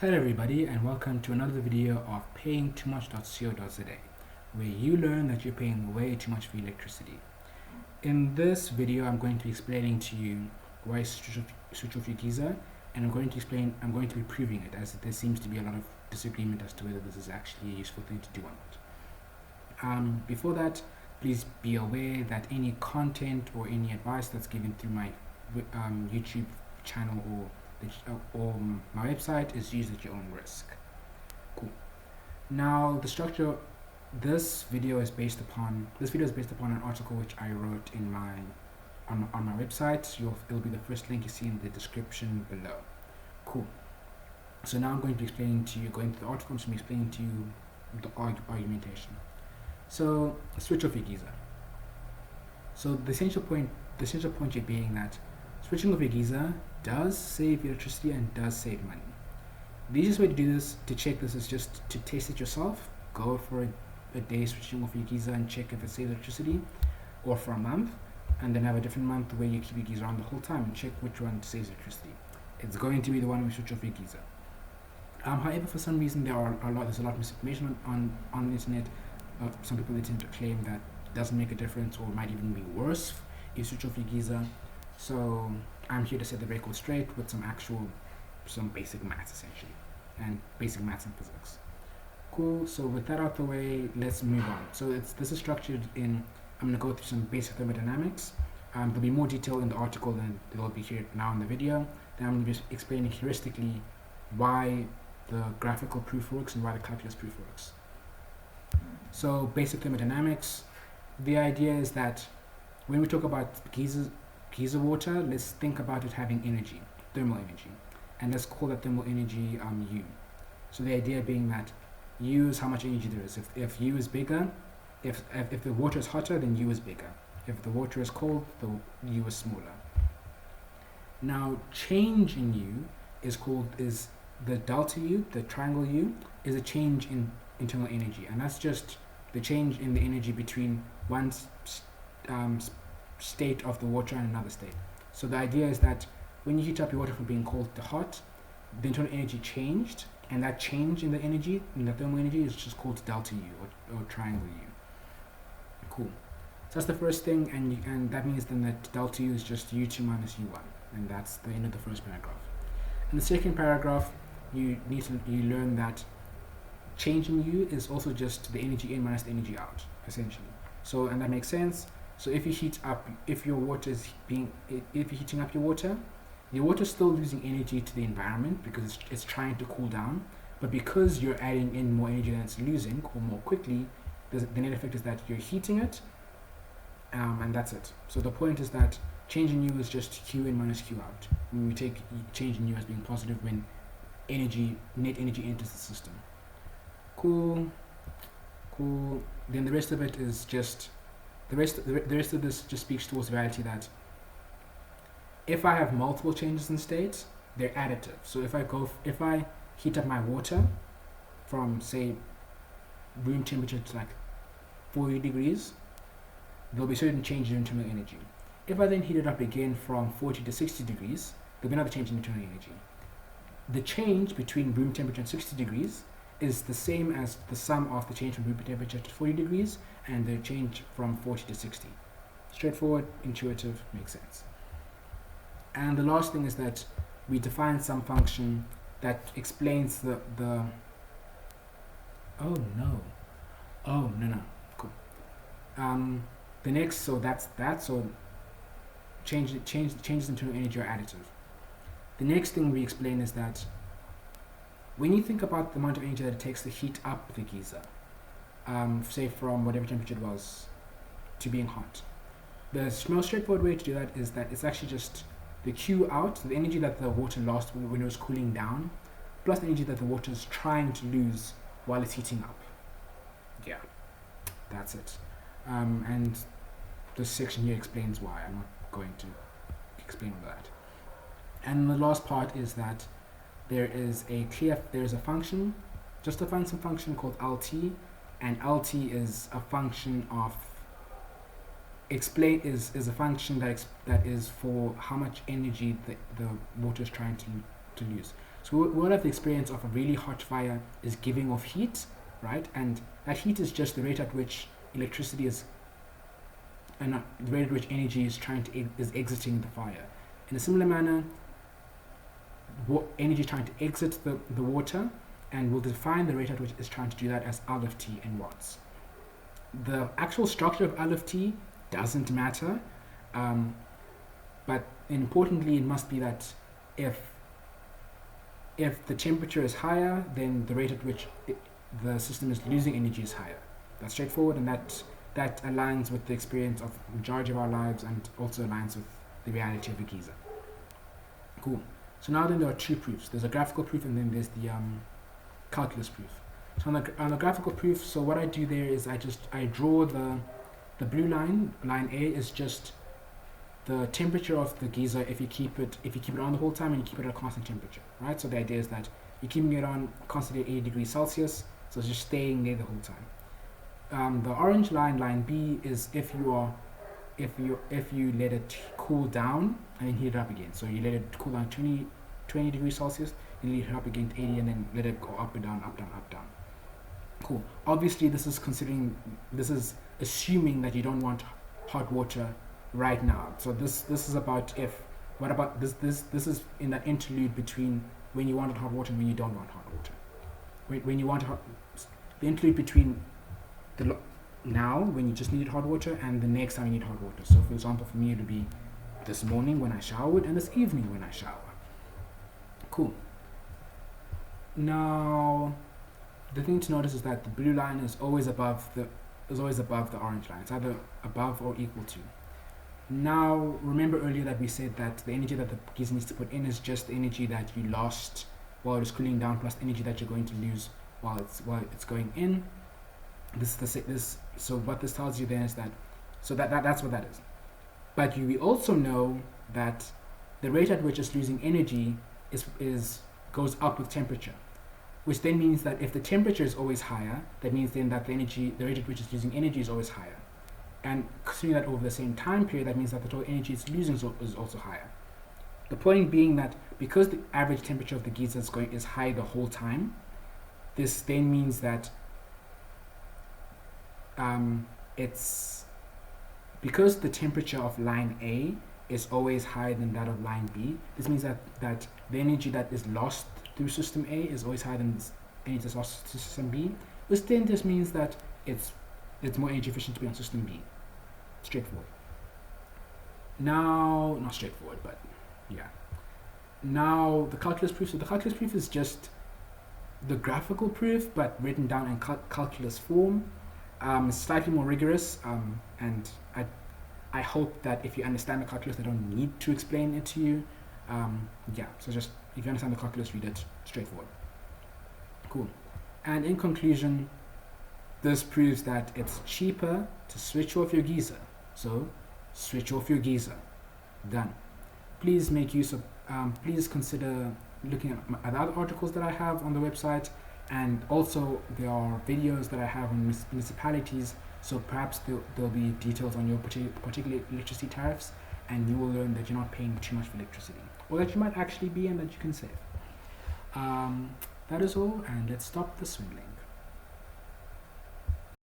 Hello everybody and welcome to another video of payingtoomuch.co.za, where you learn that you're paying way too much for electricity. In this video I'm going to be explaining to you why switch off your geyser, and I'm going to be proving it, as there seems to be a lot of disagreement as to whether this is actually a useful thing to do or not. Before that, please be aware that any content or any advice that's given through my YouTube channel or my website is used at your own risk. Cool. Now the structure, this video is based upon an article which I wrote in on my website. It'll be the first link you see in the description below. Cool. So now I'm going to be explaining to you, going through the article, I'm explaining to you the argumentation. So switch off your geyser. So the essential point here being that switching off your geyser does save electricity and does save money. The easiest way to do this, to check this, is just to test it yourself. Go for a day switching off your geyser and check if it saves electricity, or for a month, and then have a different month where you keep your geyser on the whole time and check which one saves electricity. It's going to be the one where you switch off your geyser. However, for some reason there's a lot of misinformation on the internet. Some people tend to claim that it doesn't make a difference or might even be worse if you switch off your geyser. So I'm here to set the record straight with some basic maths essentially, and basic maths and physics. Cool. So with that out the way, let's move on. So this is structured in. I'm going to go through some basic thermodynamics. There'll be more detail in the article than there will be here now in the video. Then I'm going to be explaining heuristically why the graphical proof works and why the calculus proof works. So basic thermodynamics. The idea is that when we talk about geyser water, let's think about it having energy, thermal energy, and let's call that thermal energy U. So the idea being that U is how much energy there is. If U is bigger, if the water is hotter, then U is bigger. If the water is cold, the U is smaller. Now change in U is the delta U, the triangle U, is a change in internal energy, and that's just the change in the energy between one state of the water and another state. So the idea is that when you heat up your water from being cold to hot, the internal energy changed, and that change in the energy, in the thermal energy, is just called delta U or triangle U. Cool. So that's the first thing, and that means then that delta U is just U2 minus U1, and that's the end of the first paragraph. In the second paragraph, you learn that change in U is also just the energy in minus the energy out, essentially. So, and that makes sense. So if you're heating up your water, your water is still losing energy to the environment because it's trying to cool down, but because you're adding in more energy than it's losing, or more quickly, the net effect is that you're heating it, and that's it. So the point is that change in U is just Q in minus Q out. We take change in U as being positive when net energy enters the system. Cool. Then the rest of it is just the rest of this just speaks towards the reality that if I have multiple changes in state, they're additive. So if I heat up my water from, say, room temperature to like 40 degrees, there'll be certain changes in internal energy. If I then heat it up again from 40 to 60 degrees, there'll be another change in internal energy. The change between room temperature and 60 degrees is the same as the sum of the change from room temperature to 40 degrees and the change from 40 to 60. Straightforward, intuitive, makes sense. And the last thing is that we define some function that explains the oh no, cool. The next, so that's that. So changes into energy are additive. The next thing we explain is that when you think about the amount of energy that it takes to heat up the geyser, say from whatever temperature it was to being hot, the most straightforward way to do that is that it's actually just the Q out, the energy that the water lost when it was cooling down, plus the energy that the water is trying to lose while it's heating up. Yeah, that's it. And this section here explains why. I'm not going to explain all that. And the last part is that there is a function, just to find some function called LT, and LT is a function of is a function that is for how much energy the water is trying to lose. So we all have the experience of a really hot fire is giving off heat, right? And that heat is just the rate at which electricity is, and the rate at which energy is is exiting the fire. In a similar manner, energy is trying to exit the water, and we'll define the rate at which it's trying to do that as I of t in watts. The actual structure of I of t doesn't matter, but importantly, it must be that if the temperature is higher, then the rate at which the system is losing energy is higher. That's straightforward, and that aligns with the experience of the majority of our lives, and also aligns with the reality of a geyser. Cool. So now then there are two proofs. There's a graphical proof, and then there's the calculus proof. So on the graphical proof, so what I do there is I draw the blue line. Line A is just the temperature of the geyser if you keep it on the whole time and you keep it at a constant temperature, right? So the idea is that you're keeping it on constantly at 80 degrees Celsius, so it's just staying there the whole time. The orange line, line B, is if you let it cool down and then heat it up again. So you let it cool down 20 degrees Celsius, then heat it up again to 80, and then let it go up and down, up, down, up, down. Cool. Obviously, this is assuming that you don't want hot water right now. So this is about if. What about this? This is in that interlude between when you wanted hot water and when you don't want hot water. When you want the interlude between now when you just needed hot water and the next time you need hot water. So for example, for me it would be this morning when I showered and this evening when I shower. Cool. Now the thing to notice is that the blue line is always above the orange line. It's either above or equal to. Now remember earlier that we said that the energy that the geyser needs to put in is just the energy that you lost while it's cooling down plus energy that you're going to lose while it's going in. So what this tells you then is that that's what that is. But we also know that the rate at which it's losing energy goes up with temperature, which then means that if the temperature is always higher, that means then that the rate at which it's losing energy is always higher. And considering that over the same time period, that means that the total energy it's losing is also higher. The point being that because the average temperature of the geyser is high the whole time, this then means that it's because the temperature of line A is always higher than that of line B. This means that the energy that is lost through system A is always higher than the energy that's lost to system B, which then just means that it's more energy efficient to be on system B. Straightforward. Now, not straightforward, but yeah. Now the calculus proof. So the calculus proof is just the graphical proof, but written down in calculus form. It's slightly more rigorous, and I hope that if you understand the calculus, I don't need to explain it to you. Yeah, so just if you understand the calculus, read it. Straightforward. Cool. And in conclusion, this proves that it's cheaper to switch off your geyser. So switch off your geyser. Done. Please make use of. Please consider looking at other articles that I have on the website, and also there are videos that I have on municipalities. So perhaps there'll be details on your particular electricity tariffs, and you will learn that you're not paying too much for electricity, or that you might actually be, and that you can save. That is all, and let's stop the swindling.